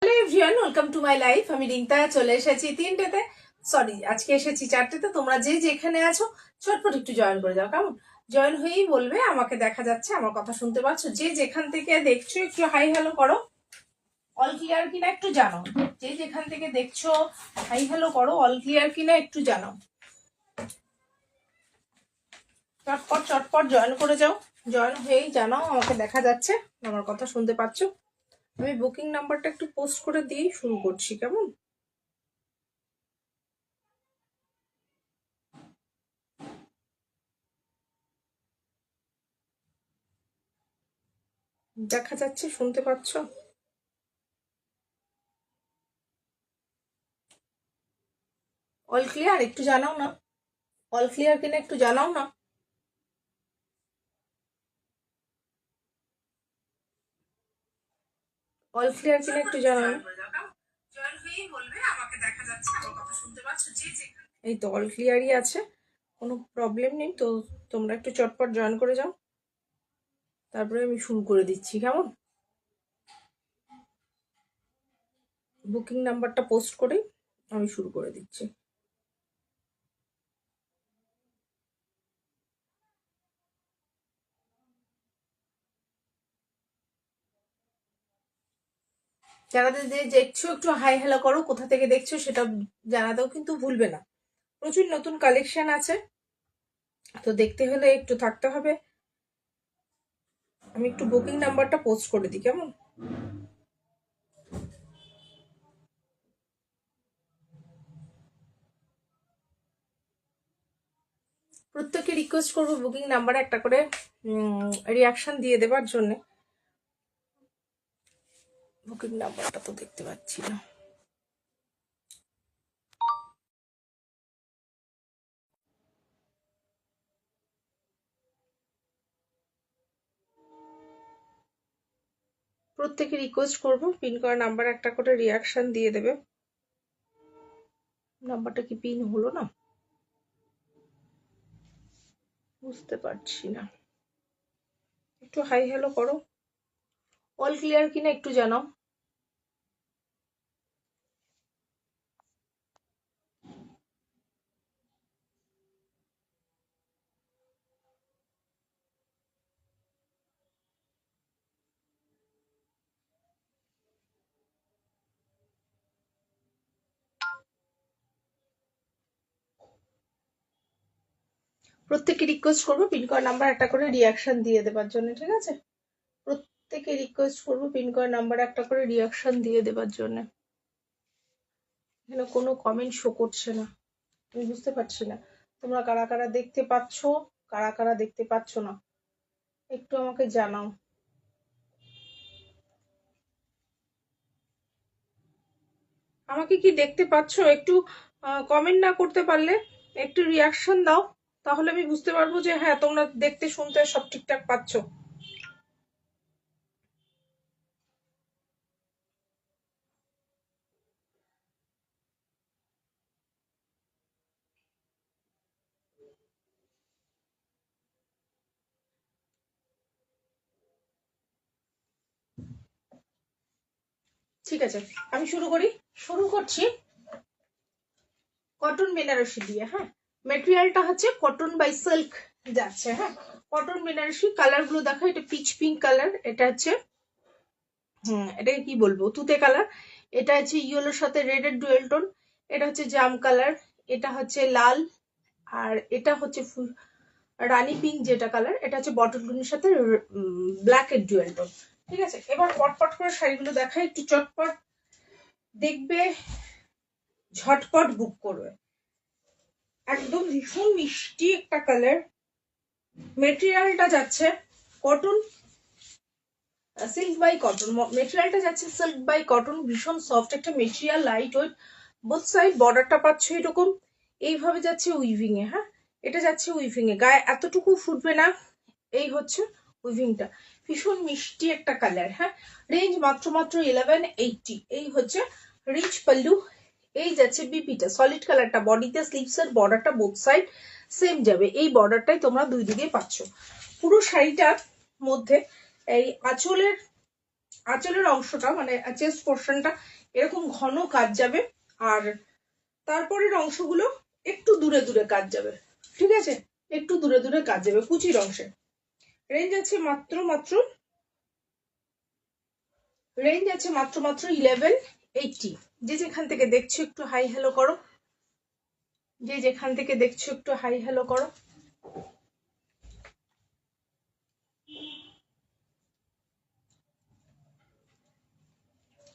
Hello everyone, welcome to my life. আমি রিঙ্তা চলে এসেছি তিনটেতে, সরি আজকে এসেছি চারটেতে। তোমরা যে যেখানে আছো চটপট একটু জয়েন করে যাও, কেমন? জয়েন হয়েই বলবে আমাকে দেখা যাচ্ছে, আমার কথা শুনতে পাচ্ছ। যে যেখান থেকে দেখছো একটু হাই হ্যালো করো। অল ক্লিয়ার কিনা একটু জানো। যে যেখান থেকে দেখছো হাই হ্যালো করো, অল ক্লিয়ার কিনা একটু জানো। চটপট চটপট জয়েন করে যাও। জয়েন হয়েই জানাও আমাকে দেখা যাচ্ছে, আমার কথা শুনতে পাচ্ছ। আমি বুকিং নাম্বারটা একটু পোস্ট করে দিয়েই শুরু করছি, কেমন? দেখা যাচ্ছে, শুনতে পাচ্ছ? অল ক্লিয়ার একটু জানাও না। অল ক্লিয়ার কিনা একটু জানাও না। অল ক্লিয়ার কিনা একটু জানাও না। এই তো অল ক্লিয়ারই আছে, কোনো প্রবলেম নেই তো। তোমরা একটু চটপট জয়েন করে যাও, তারপরে আমি শুরু করে দিচ্ছি, কেমন? বুকিং নাম্বারটা পোস্ট করে আমি শুরু করে দিচ্ছি। যারা দেখছো একটু হাই হ্যালো করো, কোথা থেকে দেখছো সেটা জানাতেও কিন্তু ভুলবে না। প্রচুর নতুন কালেকশন আছে, তো দেখতে হলে একটু থাকতে হবে। আমি একটু বুকিং নাম্বারটা পোস্ট করে দিই, কেমন? প্রত্যেককে রিকোয়েস্ট করবো বুকিং নাম্বারে একটা করে রিয়াকশন দিয়ে দেবার জন্য। বুকিং নাম্বারটা তো দেখতে পাচ্ছি না। প্রত্যেকে রিকোয়েস্ট করবো পিন করা নাম্বার একটা করে রিয়াকশন দিয়ে দেবে। নাম্বারটা কি পিন হলো না, বুঝতে পারছি না। একটু হাই হ্যালো করো। অল ক্লিয়ার কিনা একটু জানাও। প্রত্যেকে রিকোয়েস্ট করবো পিন করা নাম্বার একটা করে রিয়াকশন দিয়ে দেবার জন্য, ঠিক আছে? প্রত্যেকে রিকোয়েস্ট করবো পিন করা নাম্বার একটা করে রিয়াকশন দিয়ে দেবার জন্য। এখানে কোনো কমেন্ট শো করছে না, আমি বুঝতে পারছি না তোমরা কারা কারা দেখতে পাচ্ছ, কারা কারা দেখতে পাচ্ছ না, একটু আমাকে জানাও। আমাকে কি দেখতে পাচ্ছ? একটু কমেন্ট না করতে পারলে একটু রিয়াকশন দাও, তাহলে আমি বুঝতে পারবো যে হ্যাঁ তোমরা দেখতে শুনতে সব ঠিকঠাক পাচ্ছ। ঠিক আছে, আমি শুরু করছি কটন বেনারসি দিয়ে। হ্যাঁ, মেটেরিয়ালটা হচ্ছে কটন বাই সিল্ক যাচ্ছে। হ্যাঁ, কটন বেনারসি। কালার গুলো দেখো, এটা পিচ পিঙ্ক কালার, এটা হচ্ছে এটাকে কি বলবো, তুতে কালার। এটা হচ্ছে ইয়েলোর সাথে রেড এর ডুয়েল টোন। এটা হচ্ছে জাম কালার। এটা হচ্ছে লাল। আর এটা হচ্ছে রানী পিঙ্ক যেটা কালার, এটা হচ্ছে বটল গ্রিনের সাথে ব্ল্যাক এর ডুয়েল টোন। ঠিক আছে, এবার পটপট করে শাড়িগুলো দেখাই, একটু চটপট দেখবে, ঝটপট বুক করবে। একদম ভীষণ মিষ্টি একটা কালার। মেটেরিয়ালটা যাচ্ছে কটন, সিল্ক বাই কটন। মেটেরিয়ালটা যাচ্ছে সিল্ক বাই কটন, ভীষণ সফট একটা material, light weight. Both side বর্ডারটা পাচ্ছ এরকম, এইভাবে যাচ্ছে উইভিং এ। হ্যাঁ, এটা যাচ্ছে উইভিং এ, গায়ে এতটুকু ফুটবে না। এই হচ্ছে উইভিংটা, ভীষণ মিষ্টি একটা কালার। হ্যাঁ, রেঞ্জ মাত্র মাত্র 1180। এই হচ্ছে রিচ পাল্লু। এই যাচ্ছে বিপিটা, সলিড কালারটা বডিতে, স্লিভস এর বর্ডারটা বোথ সাইড সেম যাবে। এই বর্ডারটাই তোমরা দুই দিকে পাচ্ছ। পুরো শাড়িটার মধ্যে এই আঁচলের আঁচলের অংশটা মানে চেস্ট পোর্শনটা এরকম ঘন কাজ যাবে, আর তারপরের অংশগুলো একটু দূরে দূরে কাজ যাবে, ঠিক আছে, একটু দূরে দূরে কাজ যাবে কুচির অংশে। রেঞ্জ আছে মাত্র 1180। যে যেখান থেকে দেখছো একটু হাই হ্যালো করো, যে যেখান থেকে দেখছো একটু হাই হ্যালো করো।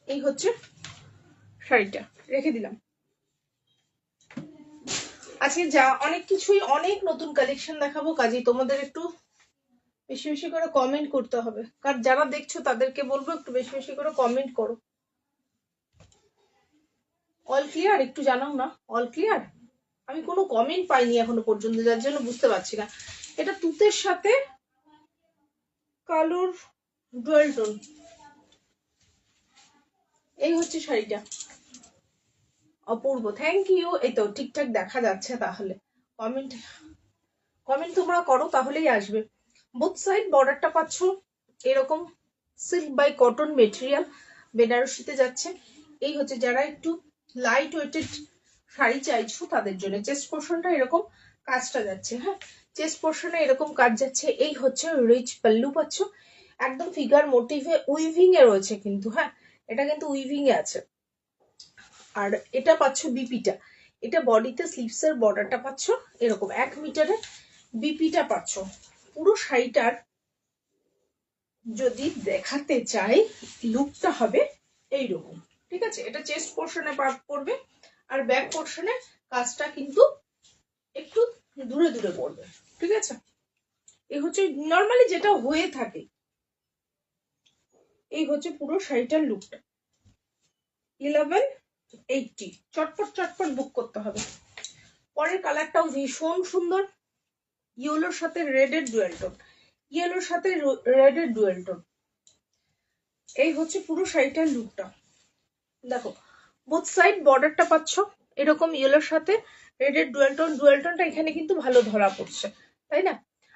এই হচ্ছে শাড়িটা, রেখে দিলাম। আজকে যা অনেক কিছুই, অনেক নতুন কালেকশন দেখাবো, কাজেই তোমাদের একটু বেশি বেশি করে কমেন্ট করতে হবে, কারণ যারা দেখছো তাদেরকে বলবো একটু বেশি বেশি করে কমেন্ট করো। অল ক্লিয়ার একটু জানাও না, অল ক্লিয়ার? আমি কোনো কমেন্ট পাইনি এখনো পর্যন্ত, যার জন্য বুঝতে পারছি না। এটা তুতের সাথে কালোর ডুয়াল টোন। এই হচ্ছে শাড়িটা, অপূর্ব, থ্যাংক ইউ। এই তো ঠিকঠাক দেখা যাচ্ছে, তাহলে কমেন্ট তোমরা করো তাহলেই আসবে। বোথ সাইড বর্ডারটা পাচ্ছ এরকম সিল্ক বাই কটন মেটেরিয়াল, বেনারসিতে যাচ্ছে। এই হচ্ছে যারা একটু লাইট ওয়েটেড শাড়ি চাইছো তাদের জন্য। চেস্ট পোর্শনটা এরকম কাজটা যাচ্ছে, হ্যাঁ, চেস্ট পোর্শনে এরকম কাজ যাচ্ছে। এই হচ্ছে রিচ পাল্লু পাচ্ছ, একদম ফিগার মোটিভে উইভিং এ রয়েছে কিন্তু, হ্যাঁ, এটা কিন্তু উইভিং এ আছে। আর এটা পাচ্ছ বিপিটা, এটা বডিতে স্লিভস এর বর্ডারটা পাচ্ছ এরকম 1 মিটারে, বিপিটা পাচ্ছ। পুরো শাড়িটার যদি দেখাতে চাই লুকটা হবে এইরকম, ঠিক আছে। এটা চেস্ট পোর্শনে পড়বে, আর ব্যাক পোর্শনে কাজটা কিন্তু একটু দূরে দূরে পড়বে, ঠিক আছে। এই হচ্ছে নর্মালি যেটা হয়ে থাকে। এই হচ্ছে পুরো শাড়িটার লুকটা। 1180, চটপট চটপট বুক করতে হবে। পরের কালারটাও ভীষণ সুন্দর, ইয়েলোর সাথে রেডের ডুয়েল টোন, ইয়েলোর সাথে রেডের ডুয়েল টোন। এই হচ্ছে পুরো শাড়িটার লুকটা। দেখো বোথ সাইড বর্ডারটা পাচ্ছ এরকম ইয়েলোর সাথে রেডের ডুয়েল টোন। ডুয়েল টোনটা এখানে কিন্তু ভালো ধরা পড়ছে, তাই না?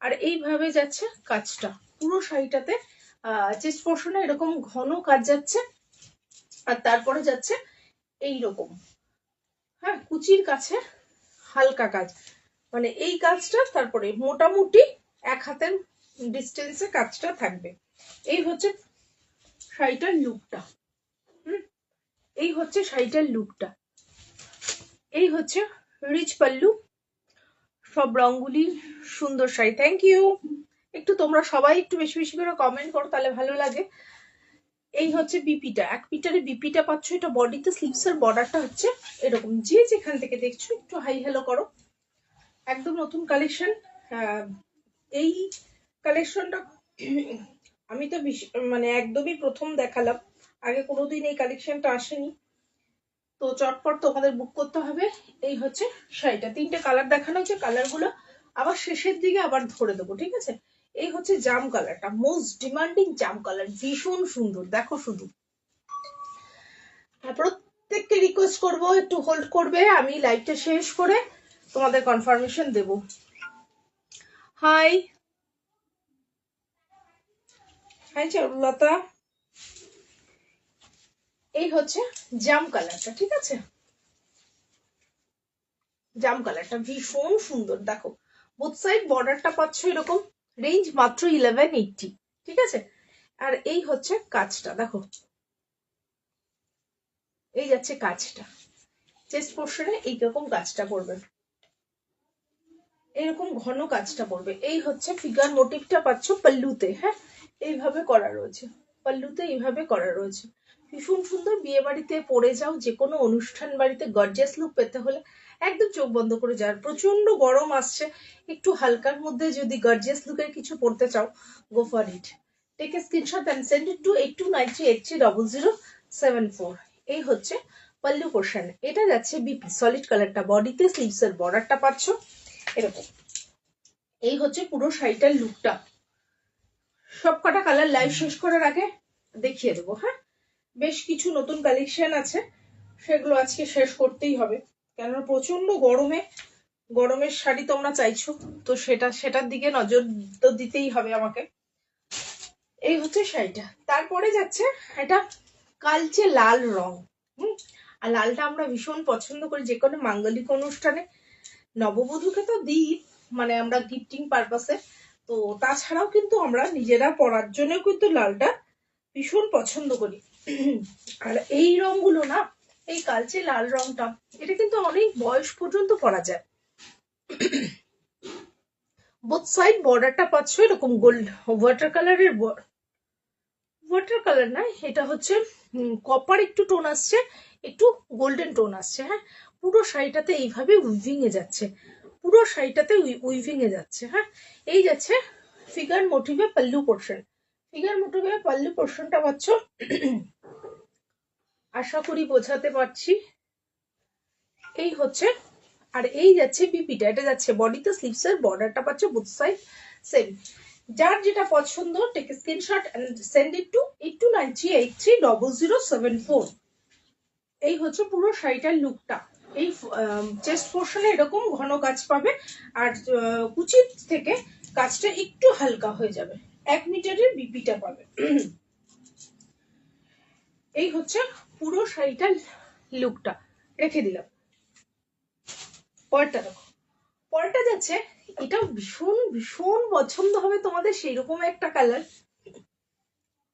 আর এইভাবে যাচ্ছে কাজটা পুরো শাড়িটাতে। চেস্ট পোর্শনে এরকম ঘন কাজ যাচ্ছে, আর তারপরে যাচ্ছে এইরকম, হ্যাঁ, কুচির কাছে হালকা কাজ, মানে এই কাজটা তারপরে মোটামুটি 1 হাতের ডিস্টেন্সে কাজটা থাকবে। এই হচ্ছে শাড়িটার লুকটা। এই হচ্ছে শাড়িটার লুকটা। এই হচ্ছে রিচ পাল্লু, সব রঙগুলি সুন্দর শাড়ি। Thank you. একটু তোমরা সবাই একটু বেশি বেশি করে কমেন্ট করো, তাহলে ভালো লাগে। এই হচ্ছে বিপিটা, 1 মিটারে বিপিটা পাচ্ছ। এটা বডিতে স্লিভস এর বর্ডারটা হচ্ছে এরকম। যে যেখান থেকে দেখছো একটু হাই হ্যালো করো। একদম নতুন কালেকশন। এই কালেকশনটা আমি তো মানে একদমই প্রথম দেখালাম, আগে কোনোদিন এই কালেকশনটা আসেনি, তো চটপট তোমাদের বুক করতে হবে। এই হচ্ছে শাড়িটা, 3টে কালার দেখানো হচ্ছে, কালারগুলো আবার শেষের দিকে আবার ধরে দেবো, ঠিক আছে। এই হচ্ছে জাম কালারটা, মোস্ট ডিমান্ডিং জাম কালার, ভীষণ সুন্দর। দেখো শুধু, প্রত্যেককে রিকোয়েস্ট করবো একটু হোল্ড করবে, আমি লাইভটা শেষ করে তোমাদের কনফার্মেশন দেব। Hi hi Charulata. এই হচ্ছে জাম কালারটা, ঠিক আছে, জাম কালারটা ভীষণ সুন্দর। দেখো বোথ সাইড বর্ডারটা পাচ্ছ এরকম, রেঞ্জ মাত্র 1180, ঠিক আছে। আর এই হচ্ছে কাজটা, দেখো এই যাচ্ছে কাজটা, চেস্ট পোর্শনে এইরকম কাজটা করবে, এরকম ঘন কাজটা পড়বে। এই হচ্ছে ফিগার মোটিভটা পাচ্ছ পাল্লুতে, হ্যাঁ, এইভাবে করা রয়েছে, পাল্লুতে এইভাবে করা রয়েছে। ভীষণ সুন্দর। বিয়ে বাড়িতে পরে যাও, যে কোনো অনুষ্ঠান বাড়িতে গর্জিয়াস লুক পেতে হলে একদম চোখ বন্ধ করে যাও। প্রচন্ড গরম আসছে, একটু হালকার মধ্যে যদি গর্জিয়াস লুকের কিছু পড়তে চাও, go for it. Take a screenshot and send it to 8293830074। এই হচ্ছে পাল্লু পোর্শন। এটা যাচ্ছে বিপি সলিড কালারটা, বডিতে স্লিভস এর বর্ডারটা পাচ্ছ এরকম। এই হচ্ছে পুরো শাড়িটার লুকটা। সব কটা কালার লাইভ শেষ করার আগে দেখিয়ে দেবো, হ্যাঁ। বেশ কিছু নতুন কালেকশন আছে, সেগুলো আজকে শেষ করতেই হবে, কেননা প্রচন্ড গরমের শাড়ি তোমরা চাইছো, তো সেটার দিকে নজর তো দিতেই হবে আমাকে। এই হচ্ছে শাড়িটা। তারপরে যাচ্ছে এটা কালচে লাল রং। আর লালটা আমরা ভীষণ পছন্দ করি যে কোনো মাঙ্গলিক অনুষ্ঠানে, নববধূকে তো দিই, মানে আমরা গিফটিং পারপাসে, তো তাছাড়াও কিন্তু আমরা নিজেরা পরার জন্য কিন্তু লালটা ভীষণ পছন্দ করি। আর এই রংগুলো না, এই কালচে লাল রংটা, এটা কিন্তু অনেক বয়স পর্যন্ত পরা যায়। বোথ সাইড বর্ডারটা পাচ্ছ এরকম গোল্ড ওয়াটার কালারের, ওয়াটার কালার না, এটা হচ্ছে কপার একটু টোন আসছে, একটু গোল্ডেন টোন আসছে। হ্যাঁ, পুরো শাড়িটাতে এইভাবে উইভিং এ যাচ্ছে, পুরো শাড়িটাতে উইভিং এ যাচ্ছে। হ্যাঁ, এই যাচ্ছে ফিগার মোটিভে পাল্লু পোর্শন। ফিগার মোটিভে পাল্লু পোর্শনটা পাচ্ছ, আশা করি বোঝাতে পারছি। এই হচ্ছে, আর এই যাচ্ছে বিপিটা, এটা যাচ্ছে বডিতে, স্লিভসের বর্ডারটা পাচ্ছ বোথ সাইড সেম। যার যেটা পছন্দ take screenshot and send it to 8293830074। এই হচ্ছে পুরো শাড়িটার লুকটা। এই চেস্ট পোর্শনে এরকম ঘন কাজ পাবে, আর কুচি থেকে কাজটা একটু হালকা হয়ে যাবে, 1 মিটারের বিপিটা পাবে। এই হচ্ছে পুরো শাড়িটার লুকটা, রেখে দিলাম। পরটা দেখো, পরটা যাচ্ছে, এটাও ভীষণ ভীষণ পছন্দ হবে তোমাদের, সেই রকম একটা কালার।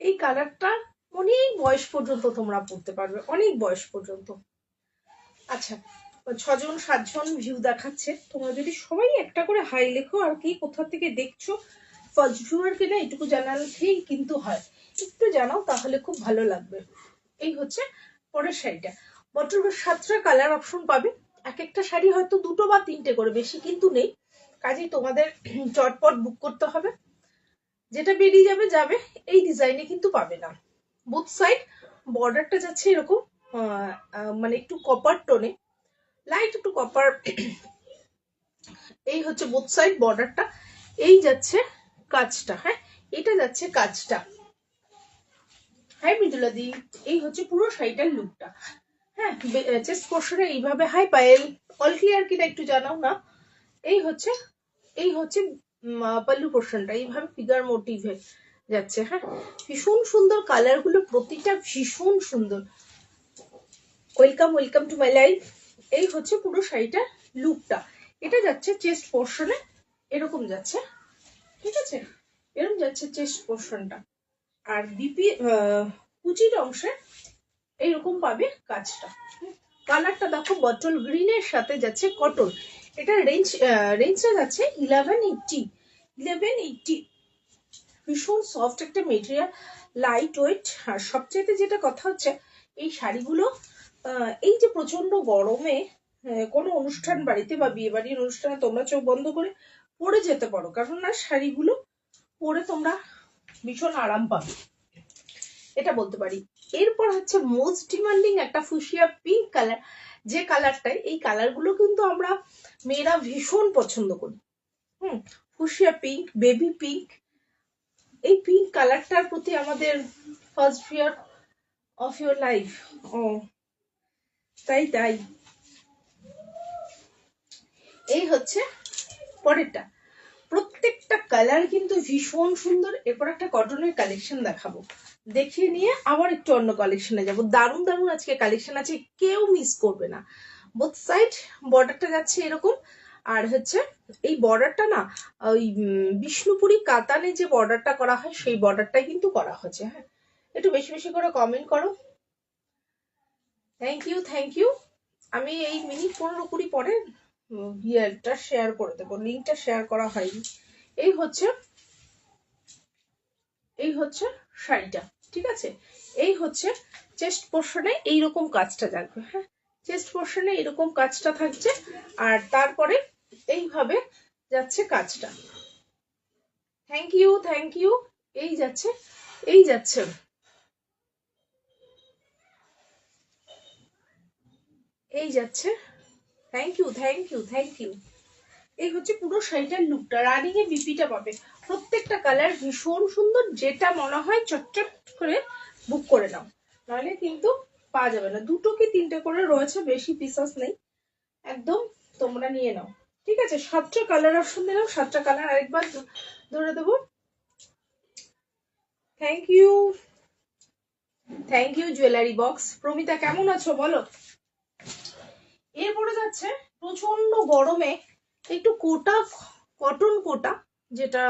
এই কালারটা অনেক বয়স পর্যন্ত তোমরা পড়তে পারবে, অনেক বয়স পর্যন্ত। আচ্ছা, 6 জন 7 জন ভিউ দেখাচ্ছে, তোমরা যদি সবাই একটা করে হাই লেখো, আর কি কোথা থেকে দেখছো, ফার্স্ট ভিউয়ার কিনা এটুকু জানালেই কিন্তু হয়, একটু জানাও তাহলে খুব ভালো লাগবে। এই হচ্ছে পরের শাড়িটা। বটল 7টা কালার অপশন পাবে, এক একটা শাড়ি হয়তো 2টো বা 3টে করে, বেশি কিন্তু নেই, কাজেই তোমাদের চটপট বুক করতে হবে, যেটা বেরিয়ে যাবে যাবে, এই ডিজাইনে কিন্তু পাবে না। বুথ সাইড বর্ডারটা যাচ্ছে এরকম মানে একটু কপার টোনে, লাইট একটু কপার। এই হচ্ছে বুথ সাইড বর্ডারটা, এই যাচ্ছে কাজটা। হ্যাঁ, এটা যাচ্ছে কাজটা। হ্যাঁ মৃদুলা দি, এই হচ্ছে পুরো শাড়িটার লুকটা। হ্যাঁ, চেস্ট পোর্শনে এইভাবে, হাই পায়েল, অল ক্লিয়ার কিনা একটু জানাও না। এই হচ্ছে, এই হচ্ছে পাল্লু পোর্শনটা, এইভাবে ফিগার মোটিভে যাচ্ছে। হ্যাঁ, ভীষণ সুন্দর কালার গুলো, প্রতিটা ভীষণ সুন্দর। Welcome welcome to my life. এই হচ্ছে পুরো শাড়িটা লুকটা। এটা যাচ্ছে চেস্ট পোর্শনে, এরকম যাচ্ছে, ঠিক আছে, এরকম যাচ্ছে চেস্ট পোর্শনটা। আর বিপি কুচির অংশে এইরকম পাবে কাজটা। কালারটা দেখো, বটল গ্রিনের সাথে যাচ্ছে কটন, এটা রেঞ্জটা যাচ্ছে 1180। ভীষণ সফট একটা মেটেরিয়াল, লাইট ওয়েট। আর সবচেয়ে যেটা কথা হচ্ছে, এই শাড়িগুলো এই যে প্রচন্ড গরমে কোনো অনুষ্ঠান বাড়িতে বা বিয়ে বাড়ির অনুষ্ঠানে তোমরা চোখ বন্ধ করে পরে যেতে পারো, কারণ না শাড়িগুলো পরে তোমরা ভীষণ আরাম পাবে, এটা বলতে পারি। এরপর হচ্ছে মোস্ট ডিমান্ডিং একটা ফুশিয়া পিঙ্ক কালার, যে কালারটাই, এই কালারগুলো কিন্তু আমরা মেয়েরা ভীষণ পছন্দ করি। ফুশিয়া পিঙ্ক, বেবি পিঙ্ক, এই পিঙ্ক কালারটার প্রতি আমাদের first fear of your life. ও তাই তাই। এই হচ্ছে পরেরটা, প্রত্যেকটা কালার কিন্তু ভীষণ সুন্দর। এরপর একটা কটনের কালেকশন দেখাবো, দেখিয়ে নিয়ে আবার একটু অন্য কালেকশনে যাব। দারুণ দারুণ আজকে কালেকশন আছে, কেউ মিস করবে না। বোথ সাইড বর্ডারটা যাচ্ছে এরকম, আর হচ্ছে এই বর্ডারটা না, ওই বিষ্ণুপুরি কাতানে যে বর্ডারটা করা হয় সেই বর্ডারটাই কিন্তু করা হচ্ছে। হ্যাঁ, একটু বেশি বেশি করে কমেন্ট করো। Thank you thank you. আমি এই মিনিট 15-20 পরে ইয়েটা শেয়ার করে দেবো, লিঙ্কটা শেয়ার করা হয়নি। এই হচ্ছে, এই হচ্ছে শাড়িটা, ঠিক আছে। এই হচ্ছে চেস্ট পোর্শনে এইরকম কাজটা থাকবে। হ্যাঁ, চেস্ট পোর্শনে এরকম কাজটা থাকছে, আর তারপরে এইভাবে যাচ্ছে কাজটা। Thank you thank you. এই যাচ্ছে, এই যাচ্ছে, এই যাচ্ছে। Thank you thank you thank you. এই হচ্ছে পুরো শাড়িটার লুকটা, রানিং এ বিপিটা পাবে। প্রত্যেকটা কালার ভীষণ সুন্দর, যেটা মনে হয় চটচট করে বুক করে নাও, নাহলে কিন্তু পাওয়া যাবে না। 2টো কি 3টে করে রয়েছে, বেশি পিসেস নেই, একদম তোমরা নিয়ে নাও, ঠিক আছে। 7টা কালার অপশন দিলাম, 7টা কালার আরেকবার ধরে দেবো। Thank you, thank you jewellery box. Pramita কেমন আছো বলো। এরপরে যাচ্ছে প্রচন্ড গরমে একটু কোটা, কটন কোটা, যেটা